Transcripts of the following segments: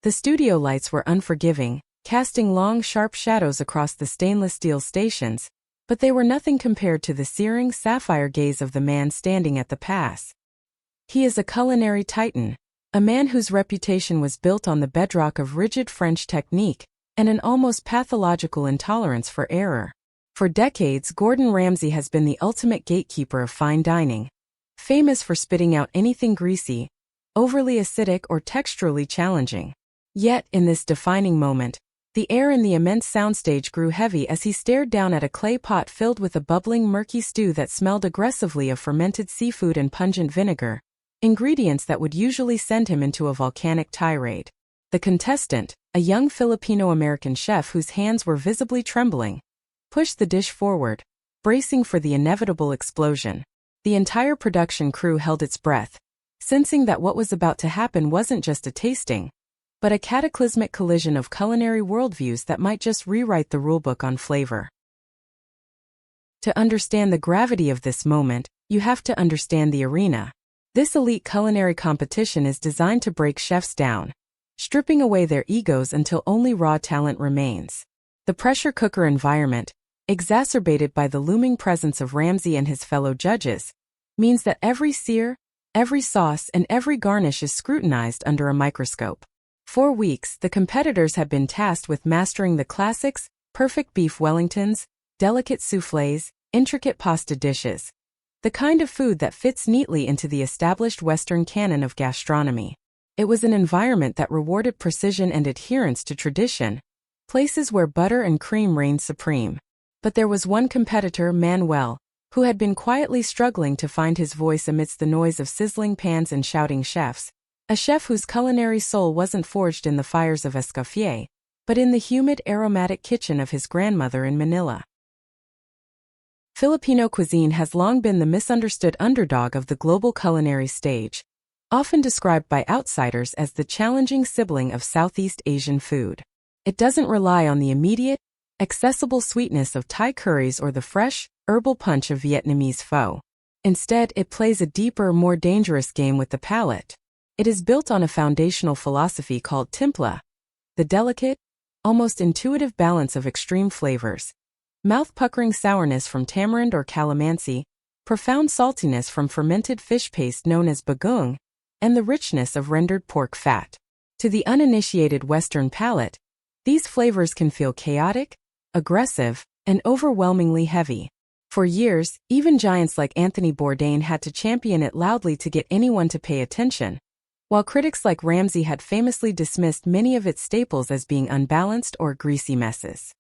The studio lights were unforgiving, casting long, sharp shadows across the stainless steel stations, but they were nothing compared to the searing, sapphire gaze of the man standing at the pass. He is a culinary titan, a man whose reputation was built on the bedrock of rigid French technique and an almost pathological intolerance for error. For decades, Gordon Ramsay has been the ultimate gatekeeper of fine dining, famous for spitting out anything greasy, overly acidic, or texturally challenging. Yet, in this defining moment, the air in the immense soundstage grew heavy as he stared down at a clay pot filled with a bubbling, murky stew that smelled aggressively of fermented seafood and pungent vinegar, ingredients that would usually send him into a volcanic tirade. The contestant, a young Filipino-American chef whose hands were visibly trembling, pushed the dish forward, bracing for the inevitable explosion. The entire production crew held its breath, sensing that what was about to happen wasn't just a tasting, but a cataclysmic collision of culinary worldviews that might just rewrite the rulebook on flavor. To understand the gravity of this moment, you have to understand the arena. This elite culinary competition is designed to break chefs down, stripping away their egos until only raw talent remains. The pressure cooker environment, exacerbated by the looming presence of Ramsay and his fellow judges, means that every sear, every sauce, and every garnish is scrutinized under a microscope. For weeks, the competitors have been tasked with mastering the classics, perfect beef Wellingtons, delicate soufflés, intricate pasta dishes, the kind of food that fits neatly into the established Western canon of gastronomy. It was an environment that rewarded precision and adherence to tradition, places where butter and cream reigned supreme. But there was one competitor, Manuel, who had been quietly struggling to find his voice amidst the noise of sizzling pans and shouting chefs. A chef whose culinary soul wasn't forged in the fires of Escoffier, but in the humid, aromatic kitchen of his grandmother in Manila. Filipino cuisine has long been the misunderstood underdog of the global culinary stage, often described by outsiders as the challenging sibling of Southeast Asian food. It doesn't rely on the immediate, accessible sweetness of Thai curries or the fresh, herbal punch of Vietnamese pho. Instead, it plays a deeper, more dangerous game with the palate. It is built on a foundational philosophy called timpla, the delicate, almost intuitive balance of extreme flavors. Mouth-puckering sourness from tamarind or calamansi, profound saltiness from fermented fish paste known as bagoong, and the richness of rendered pork fat. To the uninitiated Western palate, these flavors can feel chaotic, aggressive, and overwhelmingly heavy. For years, even giants like Anthony Bourdain had to champion it loudly to get anyone to pay attention, while critics like Ramsay had famously dismissed many of its staples as being unbalanced or greasy messes.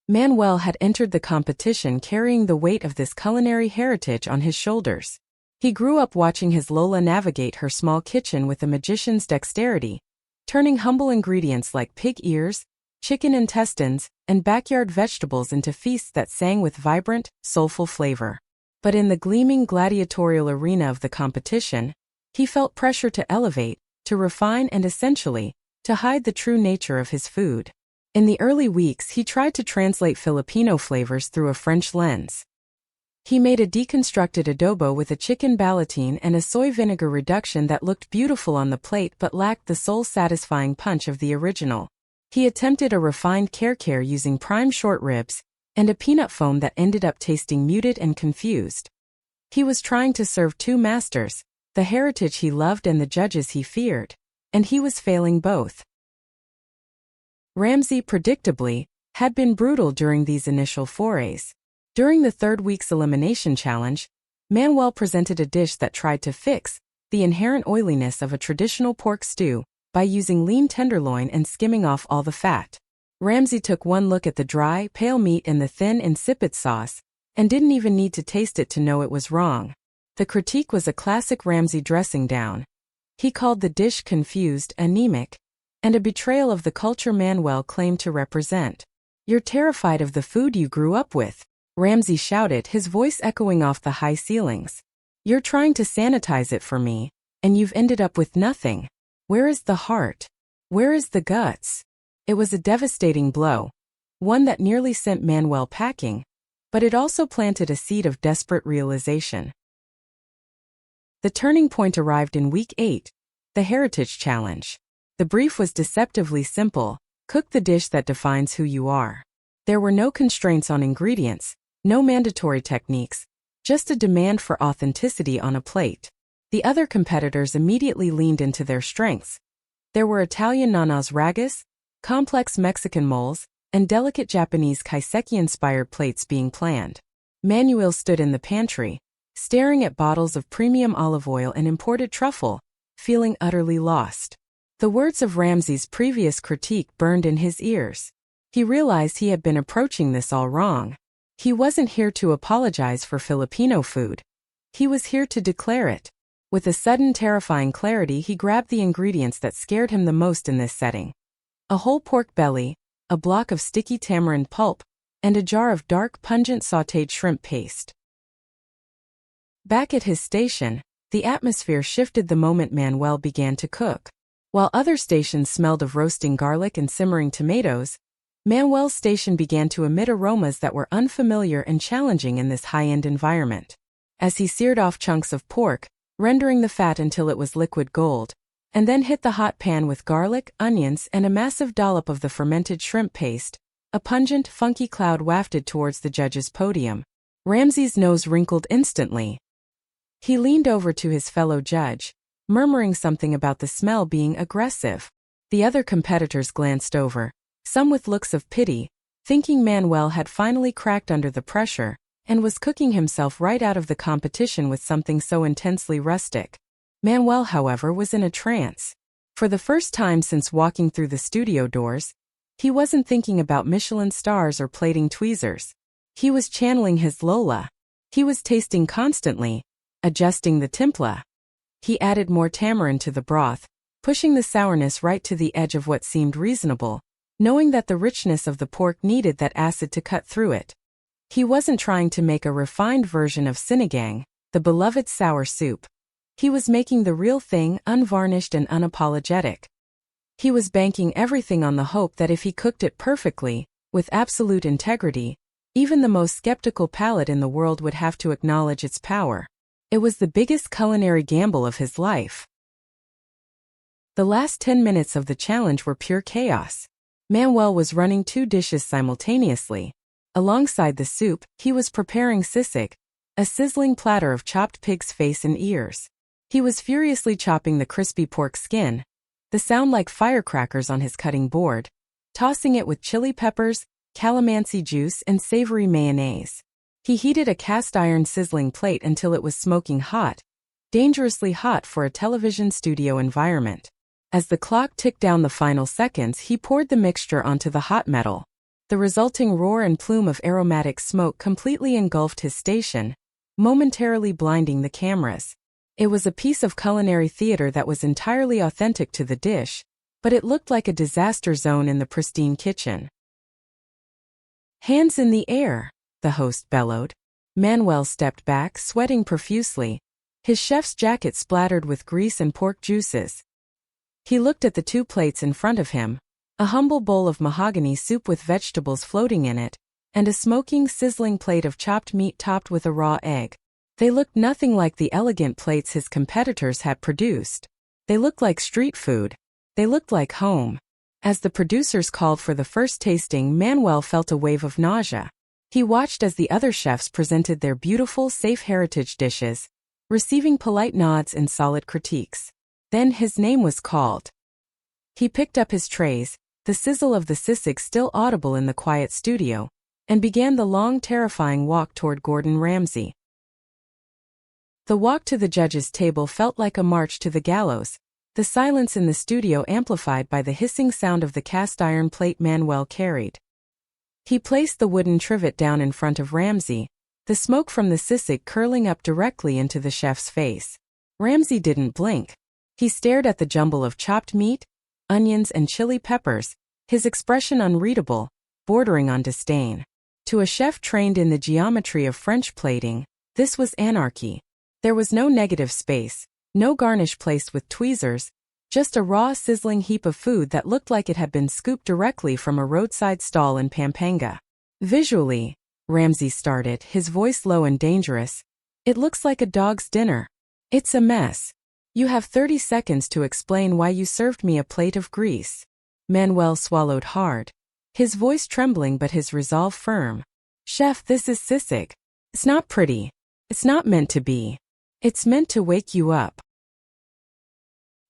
Manuel had entered the competition carrying the weight of this culinary heritage on his shoulders. He grew up watching his Lola navigate her small kitchen with a magician's dexterity, turning humble ingredients like pig ears, chicken intestines, and backyard vegetables into feasts that sang with vibrant, soulful flavor. But in the gleaming gladiatorial arena of the competition, he felt pressure to elevate, to refine, and essentially, to hide the true nature of his food. In the early weeks, he tried to translate Filipino flavors through a French lens. He made a deconstructed adobo with a chicken ballotine and a soy vinegar reduction that looked beautiful on the plate but lacked the soul-satisfying punch of the original. He attempted a refined kare using prime short ribs and a peanut foam that ended up tasting muted and confused. He was trying to serve two masters, the heritage he loved and the judges he feared, and he was failing both. Ramsay, predictably, had been brutal during these initial forays. During the third week's elimination challenge, Manuel presented a dish that tried to fix the inherent oiliness of a traditional pork stew by using lean tenderloin and skimming off all the fat. Ramsay took one look at the dry, pale meat and the thin, insipid sauce, and didn't even need to taste it to know it was wrong. The critique was a classic Ramsay dressing down. He called the dish confused, anemic, and a betrayal of the culture Manuel claimed to represent. "You're terrified of the food you grew up with," Ramsay shouted, his voice echoing off the high ceilings. "You're trying to sanitize it for me, and you've ended up with nothing. Where is the heart? Where is the guts?" It was a devastating blow, one that nearly sent Manuel packing, but it also planted a seed of desperate realization. The turning point arrived in Week 8, the Heritage Challenge. The brief was deceptively simple: cook the dish that defines who you are. There were no constraints on ingredients, no mandatory techniques, just a demand for authenticity on a plate. The other competitors immediately leaned into their strengths. There were Italian nanas ragus, complex Mexican moles, and delicate Japanese kaiseki-inspired plates being planned. Manuel stood in the pantry, staring at bottles of premium olive oil and imported truffle, feeling utterly lost. The words of Ramsay's previous critique burned in his ears. He realized he had been approaching this all wrong. He wasn't here to apologize for Filipino food. He was here to declare it. With a sudden terrifying clarity, he grabbed the ingredients that scared him the most in this setting: a whole pork belly, a block of sticky tamarind pulp, and a jar of dark, pungent sautéed shrimp paste. Back at his station, the atmosphere shifted the moment Manuel began to cook. While other stations smelled of roasting garlic and simmering tomatoes, Manuel's station began to emit aromas that were unfamiliar and challenging in this high-end environment. As he seared off chunks of pork, rendering the fat until it was liquid gold, and then hit the hot pan with garlic, onions, and a massive dollop of the fermented shrimp paste, a pungent, funky cloud wafted towards the judge's podium. Ramsay's nose wrinkled instantly. He leaned over to his fellow judge, murmuring something about the smell being aggressive. The other competitors glanced over, some with looks of pity, thinking Manuel had finally cracked under the pressure and was cooking himself right out of the competition with something so intensely rustic. Manuel, however, was in a trance. For the first time since walking through the studio doors, he wasn't thinking about Michelin stars or plating tweezers. He was channeling his Lola. He was tasting constantly, adjusting the timpla. He added more tamarind to the broth, pushing the sourness right to the edge of what seemed reasonable, knowing that the richness of the pork needed that acid to cut through it. He wasn't trying to make a refined version of sinigang, the beloved sour soup. He was making the real thing, unvarnished and unapologetic. He was banking everything on the hope that if he cooked it perfectly, with absolute integrity, even the most skeptical palate in the world would have to acknowledge its power. It was the biggest culinary gamble of his life. The last 10 minutes of the challenge were pure chaos. Manuel was running 2 dishes simultaneously. Alongside the soup, he was preparing sisig, a sizzling platter of chopped pig's face and ears. He was furiously chopping the crispy pork skin, the sound like firecrackers on his cutting board, tossing it with chili peppers, calamansi juice, and savory mayonnaise. He heated a cast-iron sizzling plate until it was smoking hot, dangerously hot for a television studio environment. As the clock ticked down the final seconds, he poured the mixture onto the hot metal. The resulting roar and plume of aromatic smoke completely engulfed his station, momentarily blinding the cameras. It was a piece of culinary theater that was entirely authentic to the dish, but it looked like a disaster zone in the pristine kitchen. "Hands in the air," the host bellowed. Manuel stepped back, sweating profusely, his chef's jacket splattered with grease and pork juices. He looked at the 2 plates in front of him, a humble bowl of mahogany soup with vegetables floating in it, and a smoking, sizzling plate of chopped meat topped with a raw egg. They looked nothing like the elegant plates his competitors had produced. They looked like street food. They looked like home. As the producers called for the first tasting, Manuel felt a wave of nausea. He watched as the other chefs presented their beautiful, safe heritage dishes, receiving polite nods and solid critiques. Then his name was called. He picked up his trays, the sizzle of the sisig still audible in the quiet studio, and began the long, terrifying walk toward Gordon Ramsay. The walk to the judge's table felt like a march to the gallows, the silence in the studio amplified by the hissing sound of the cast-iron plate Manuel carried. He placed the wooden trivet down in front of Ramsay, the smoke from the sisig curling up directly into the chef's face. Ramsay didn't blink. He stared at the jumble of chopped meat, onions, and chili peppers, his expression unreadable, bordering on disdain. To a chef trained in the geometry of French plating, this was anarchy. There was no negative space, no garnish placed with tweezers, just a raw, sizzling heap of food that looked like it had been scooped directly from a roadside stall in Pampanga. "Visually," Ramsay started, his voice low and dangerous, "it looks like a dog's dinner. It's a mess. You have 30 seconds to explain why you served me a plate of grease. Manuel swallowed hard, his voice trembling but his resolve firm. Chef, this is sisig. It's not pretty. It's not meant to be. It's meant to wake you up.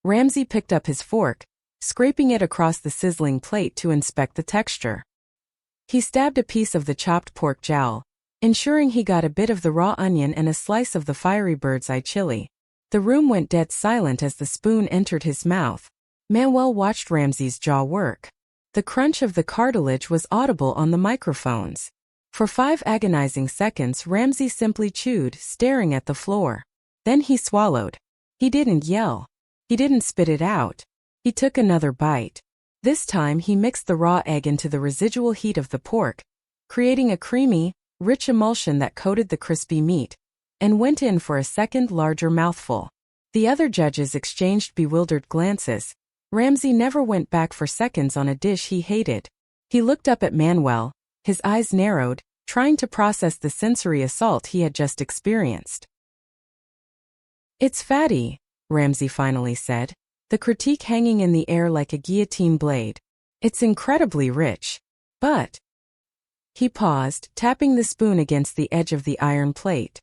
Ramsay picked up his fork, scraping it across the sizzling plate to inspect the texture. He stabbed a piece of the chopped pork jowl, ensuring he got a bit of the raw onion and a slice of the fiery bird's eye chili. The room went dead silent as the spoon entered his mouth. Manuel watched Ramsay's jaw work. The crunch of the cartilage was audible on the microphones. For 5 agonizing seconds Ramsay simply chewed, staring at the floor. Then he swallowed. He didn't yell. He didn't spit it out. He took another bite. This time he mixed the raw egg into the residual heat of the pork, creating a creamy, rich emulsion that coated the crispy meat, and went in for a second larger mouthful. The other judges exchanged bewildered glances. Ramsay never went back for seconds on a dish he hated. He looked up at Manuel, his eyes narrowed, trying to process the sensory assault he had just experienced. It's fatty, Ramsay finally said, the critique hanging in the air like a guillotine blade. It's incredibly rich. But... He paused, tapping the spoon against the edge of the iron plate.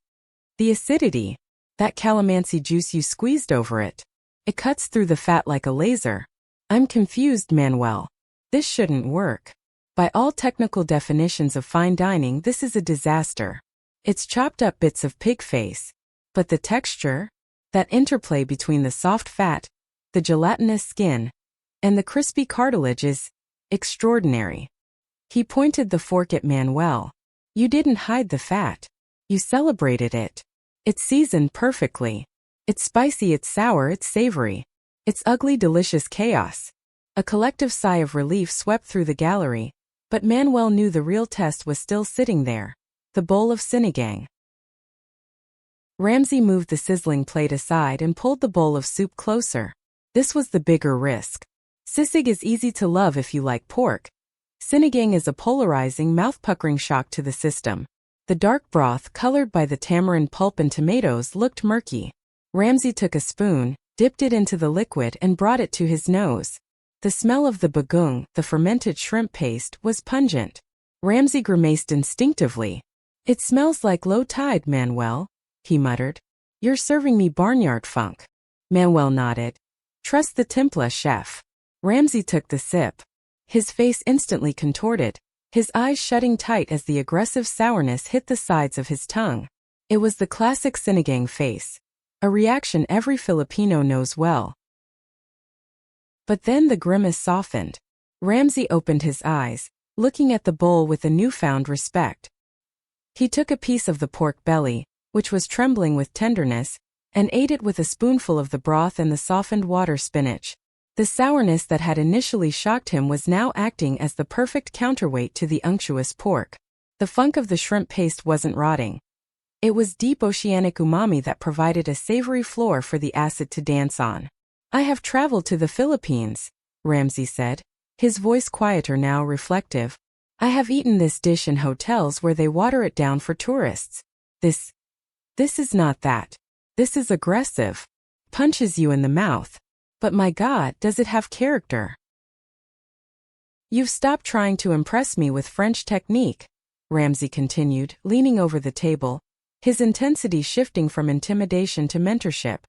The acidity, that calamansi juice you squeezed over it. It cuts through the fat like a laser. I'm confused, Manuel. This shouldn't work. By all technical definitions of fine dining, this is a disaster. It's chopped up bits of pig face. But the texture? That interplay between the soft fat, the gelatinous skin, and the crispy cartilage is extraordinary. He pointed the fork at Manuel. You didn't hide the fat. You celebrated it. It's seasoned perfectly. It's spicy, it's sour, it's savory. It's ugly, delicious chaos. A collective sigh of relief swept through the gallery, but Manuel knew the real test was still sitting there. The bowl of sinigang. Ramsay moved the sizzling plate aside and pulled the bowl of soup closer. This was the bigger risk. Sisig is easy to love if you like pork. Sinigang is a polarizing, mouth-puckering shock to the system. The dark broth, colored by the tamarind pulp and tomatoes, looked murky. Ramsay took a spoon, dipped it into the liquid and brought it to his nose. The smell of the bagoong, the fermented shrimp paste, was pungent. Ramsay grimaced instinctively. It smells like low tide, Manuel, he muttered. You're serving me barnyard funk. Manuel nodded. Trust the templa, chef. Ramsay took the sip. His face instantly contorted, his eyes shutting tight as the aggressive sourness hit the sides of his tongue. It was the classic sinigang face. A reaction every Filipino knows well. But then the grimace softened. Ramsay opened his eyes, looking at the bowl with a newfound respect. He took a piece of the pork belly, which was trembling with tenderness, and ate it with a spoonful of the broth and the softened water spinach. The sourness that had initially shocked him was now acting as the perfect counterweight to the unctuous pork. The funk of the shrimp paste wasn't rotting. It was deep oceanic umami that provided a savory floor for the acid to dance on. I have traveled to the Philippines, Ramsay said, his voice quieter now, reflective. I have eaten this dish in hotels where they water it down for tourists. This is not that. This is aggressive. Punches you in the mouth. But my God, does it have character? You've stopped trying to impress me with French technique, Ramsay continued, leaning over the table, his intensity shifting from intimidation to mentorship.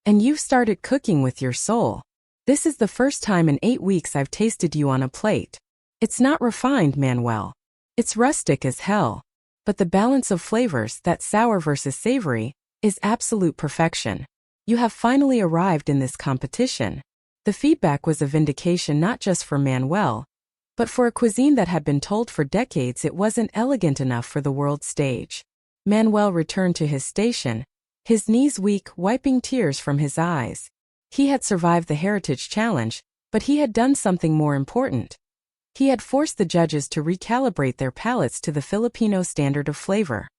And you've started cooking with your soul. This is the first time in 8 weeks I've tasted you on a plate. It's not refined, Manuel. It's rustic as hell. But the balance of flavors, that sour versus savory, is absolute perfection. You have finally arrived in this competition. The feedback was a vindication not just for Manuel, but for a cuisine that had been told for decades it wasn't elegant enough for the world stage. Manuel returned to his station, his knees weak, wiping tears from his eyes. He had survived the Heritage Challenge, but he had done something more important. He had forced the judges to recalibrate their palates to the Filipino standard of flavor.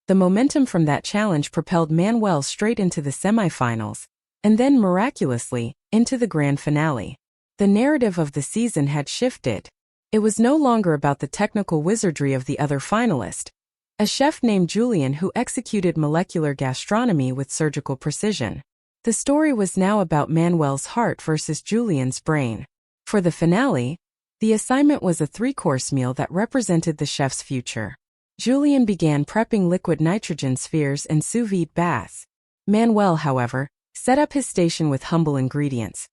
The momentum from that challenge propelled Manuel straight into the semifinals, and then miraculously, into the grand finale. The narrative of the season had shifted. It was no longer about the technical wizardry of the other finalist, a chef named Julian who executed molecular gastronomy with surgical precision. The story was now about Manuel's heart versus Julian's brain. For the finale, the assignment was a 3-course meal that represented the chef's future. Julian began prepping liquid nitrogen spheres and sous vide baths. Manuel, however, set up his station with humble ingredients: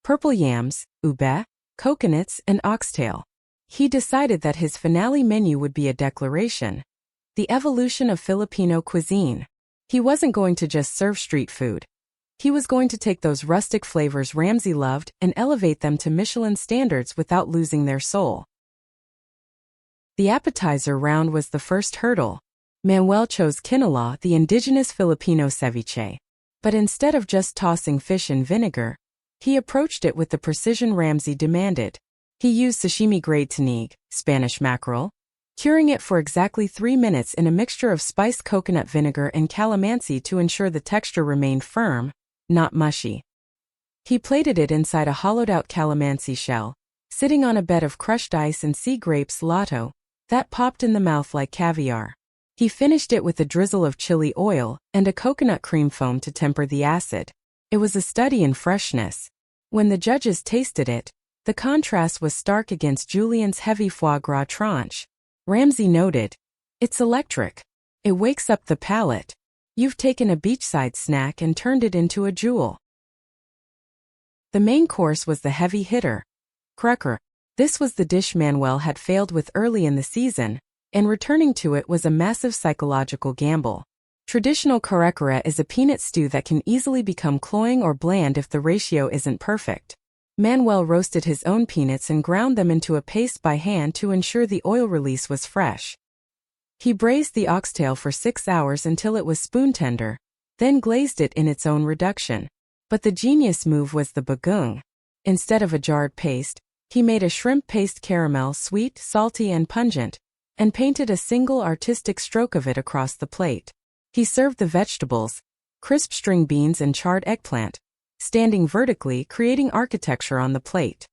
purple yams, ube, coconuts, and oxtail. He decided that his finale menu would be a declaration: the evolution of Filipino cuisine. He wasn't going to just serve street food. He was going to take those rustic flavors Ramsay loved and elevate them to Michelin standards without losing their soul. The appetizer round was the first hurdle. Manuel chose quinola, the indigenous Filipino ceviche. But instead of just tossing fish in vinegar, he approached it with the precision Ramsay demanded. He used sashimi-grade tanig, Spanish mackerel, curing it for exactly 3 minutes in a mixture of spiced coconut vinegar and calamansi to ensure the texture remained firm, not mushy. He plated it inside a hollowed-out calamansi shell, sitting on a bed of crushed ice and sea grapes lotto that popped in the mouth like caviar. He finished it with a drizzle of chili oil and a coconut cream foam to temper the acid. It was a study in freshness. When the judges tasted it, the contrast was stark against Julian's heavy foie gras tranche. Ramsay noted, "It's electric. It wakes up the palate. You've taken a beachside snack and turned it into a jewel." The main course was the heavy hitter, cracker. This was the dish Manuel had failed with early in the season, and returning to it was a massive psychological gamble. Traditional kare-kare is a peanut stew that can easily become cloying or bland if the ratio isn't perfect. Manuel roasted his own peanuts and ground them into a paste by hand to ensure the oil release was fresh. He braised the oxtail for 6 hours until it was spoon-tender, then glazed it in its own reduction. But the genius move was the bagoong. Instead of a jarred paste, he made a shrimp paste caramel, sweet, salty, and pungent, and painted a single artistic stroke of it across the plate. He served the vegetables, crisp string beans and charred eggplant, standing vertically, creating architecture on the plate.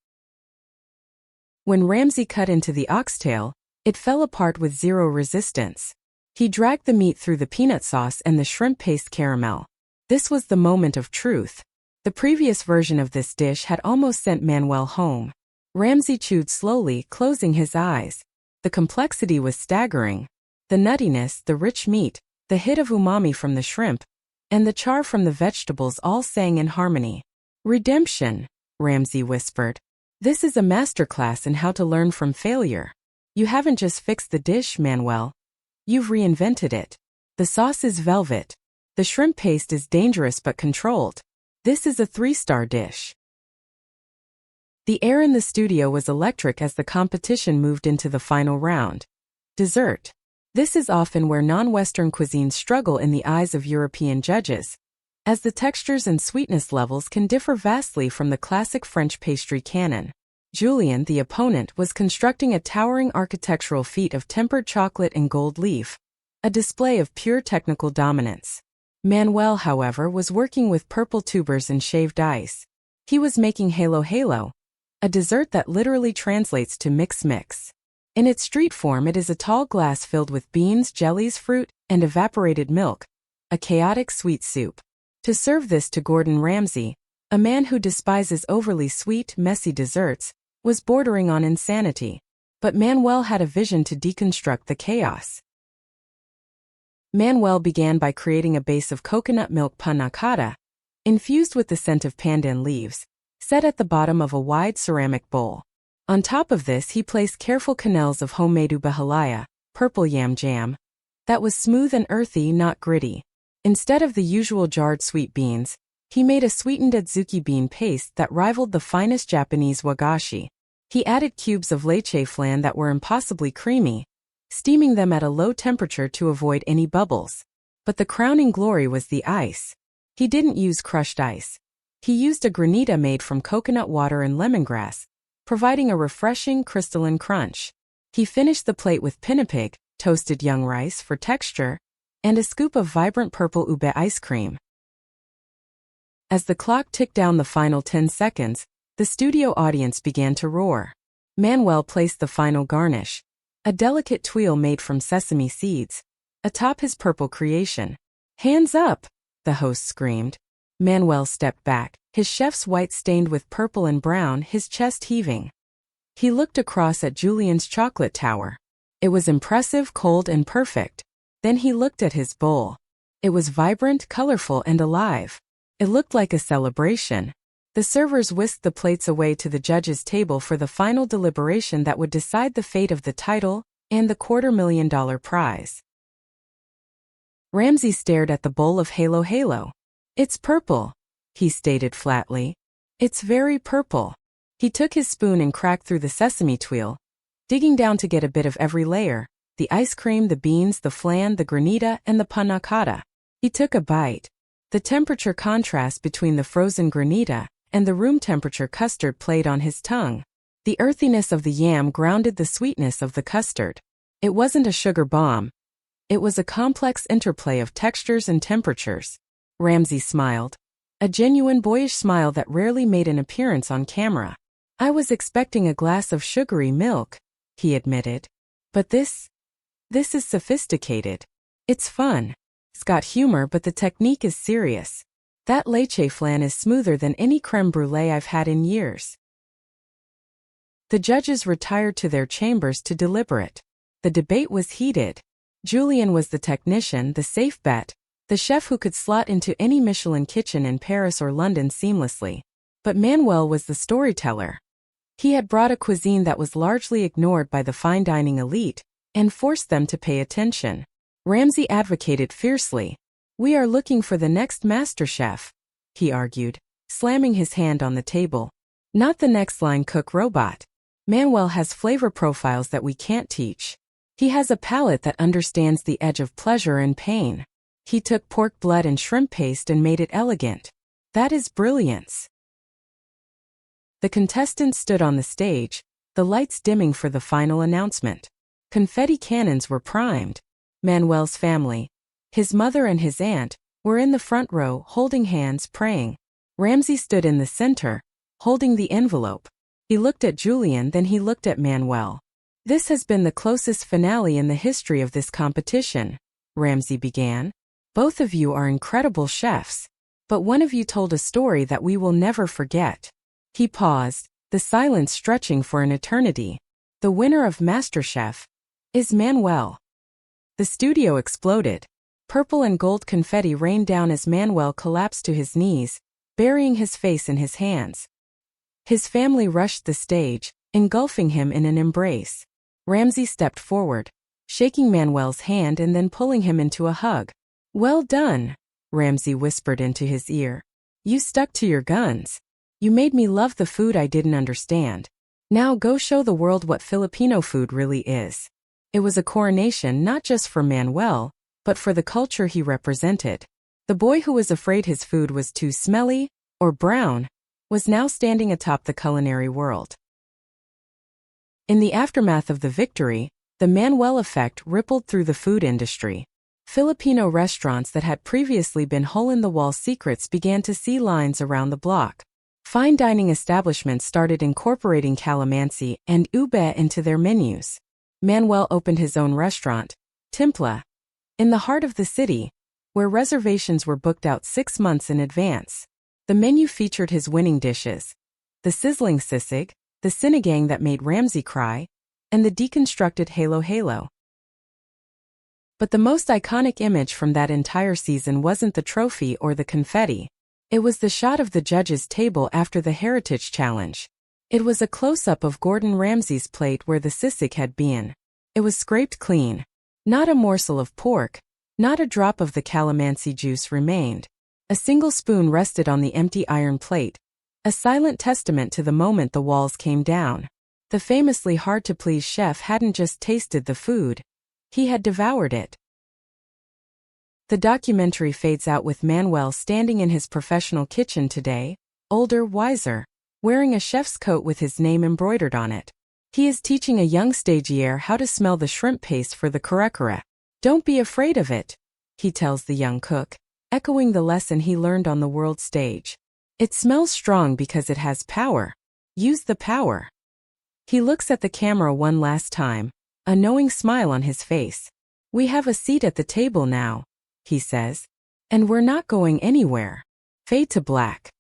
When Ramsay cut into the oxtail, it fell apart with zero resistance. He dragged the meat through the peanut sauce and the shrimp paste caramel. This was the moment of truth. The previous version of this dish had almost sent Manuel home. Ramsay chewed slowly, closing his eyes. The complexity was staggering. The nuttiness, the rich meat, the hit of umami from the shrimp, and the char from the vegetables all sang in harmony. "Redemption," Ramsay whispered. "This is a masterclass in how to learn from failure. You haven't just fixed the dish, Manuel. You've reinvented it. The sauce is velvet. The shrimp paste is dangerous but controlled. This is a 3-star dish." The air in the studio was electric as the competition moved into the final round. Dessert. This is often where non-Western cuisines struggle in the eyes of European judges, as the textures and sweetness levels can differ vastly from the classic French pastry canon. Julian, the opponent, was constructing a towering architectural feat of tempered chocolate and gold leaf, a display of pure technical dominance. Manuel, however, was working with purple tubers and shaved ice. He was making halo halo, a dessert that literally translates to mix. In its street form, it is a tall glass filled with beans, jellies, fruit, and evaporated milk, a chaotic sweet soup. To serve this to Gordon Ramsay, a man who despises overly sweet, messy desserts, was bordering on insanity. But Manuel had a vision to deconstruct the chaos. Manuel began by creating a base of coconut milk panna cotta, infused with the scent of pandan leaves, set at the bottom of a wide ceramic bowl. On top of this, he placed careful quenelles of homemade ube halaya, purple yam jam, that was smooth and earthy, not gritty. Instead of the usual jarred sweet beans, he made a sweetened adzuki bean paste that rivaled the finest Japanese wagashi. He added cubes of leche flan that were impossibly creamy, steaming them at a low temperature to avoid any bubbles. But the crowning glory was the ice. He didn't use crushed ice. He used a granita made from coconut water and lemongrass, providing a refreshing crystalline crunch. He finished the plate with pinnipig, toasted young rice for texture, and a scoop of vibrant purple ube ice cream. As the clock ticked down the final 10 seconds, the studio audience began to roar. Manuel placed the final garnish, a delicate tuile made from sesame seeds, atop his purple creation. "Hands up!" the host screamed. Manuel stepped back, his chef's white stained with purple and brown, his chest heaving. He looked across at Julian's chocolate tower. It was impressive, cold, and perfect. Then he looked at his bowl. It was vibrant, colorful, and alive. It looked like a celebration. The servers whisked the plates away to the judges' table for the final deliberation that would decide the fate of the title and the $250,000 prize. Ramsay stared at the bowl of Halo Halo. "It's purple," he stated flatly. "It's very purple." He took his spoon and cracked through the sesame tuile, digging down to get a bit of every layer: the ice cream, the beans, the flan, the granita, and the panna cotta. He took a bite. The temperature contrast between the frozen granita and the room temperature custard played on his tongue. The earthiness of the yam grounded the sweetness of the custard. It wasn't a sugar bomb. It was a complex interplay of textures and temperatures. Ramsay smiled. A genuine boyish smile that rarely made an appearance on camera. "I was expecting a glass of sugary milk," he admitted. "But this is sophisticated. It's fun. It's got humor, but the technique is serious. That leche flan is smoother than any creme brulee I've had in years." The judges retired to their chambers to deliberate. The debate was heated. Julian was the technician, the safe bet, the chef who could slot into any Michelin kitchen in Paris or London seamlessly. But Manuel was the storyteller. He had brought a cuisine that was largely ignored by the fine dining elite and forced them to pay attention. Ramsay advocated fiercely. "We are looking for the next master chef," he argued, slamming his hand on the table. "Not the next line cook robot. Manuel has flavor profiles that we can't teach. He has a palate that understands the edge of pleasure and pain. He took pork blood and shrimp paste and made it elegant. That is brilliance." The contestants stood on the stage, the lights dimming for the final announcement. Confetti cannons were primed. Manuel's family, his mother and his aunt, were in the front row, holding hands, praying. Ramsay stood in the center, holding the envelope. He looked at Julian, then he looked at Manuel. "This has been the closest finale in the history of this competition," Ramsay began. "Both of you are incredible chefs, but one of you told a story that we will never forget." He paused, the silence stretching for an eternity. "The winner of MasterChef is Manuel." The studio exploded. Purple and gold confetti rained down as Manuel collapsed to his knees, burying his face in his hands. His family rushed the stage, engulfing him in an embrace. Ramsay stepped forward, shaking Manuel's hand and then pulling him into a hug. "Well done," Ramsay whispered into his ear. "You stuck to your guns. You made me love the food I didn't understand. Now go show the world what Filipino food really is." It was a coronation not just for Manuel, but for the culture he represented. The boy who was afraid his food was too smelly or brown was now standing atop the culinary world. In the aftermath of the victory, the Manuel effect rippled through the food industry. Filipino restaurants that had previously been hole-in-the-wall secrets began to see lines around the block. Fine dining establishments started incorporating calamansi and ube into their menus. Manuel opened his own restaurant, Timpla, in the heart of the city, where reservations were booked out 6 months in advance. The menu featured his winning dishes: the sizzling sisig, the sinigang that made Ramsay cry, and the deconstructed Halo Halo. But the most iconic image from that entire season wasn't the trophy or the confetti. It was the shot of the judges' table after the Heritage Challenge. It was a close-up of Gordon Ramsay's plate where the sisig had been. It was scraped clean. Not a morsel of pork, not a drop of the calamansi juice remained. A single spoon rested on the empty iron plate, a silent testament to the moment the walls came down. The famously hard-to-please chef hadn't just tasted the food, he had devoured it. The documentary fades out with Manuel standing in his professional kitchen today, older, wiser, wearing a chef's coat with his name embroidered on it. He is teaching a young stagiaire how to smell the shrimp paste for the kare-kare. "Don't be afraid of it," he tells the young cook, echoing the lesson he learned on the world stage. "It smells strong because it has power. Use the power." He looks at the camera one last time, a knowing smile on his face. "We have a seat at the table now," he says, "and we're not going anywhere." Fade to black.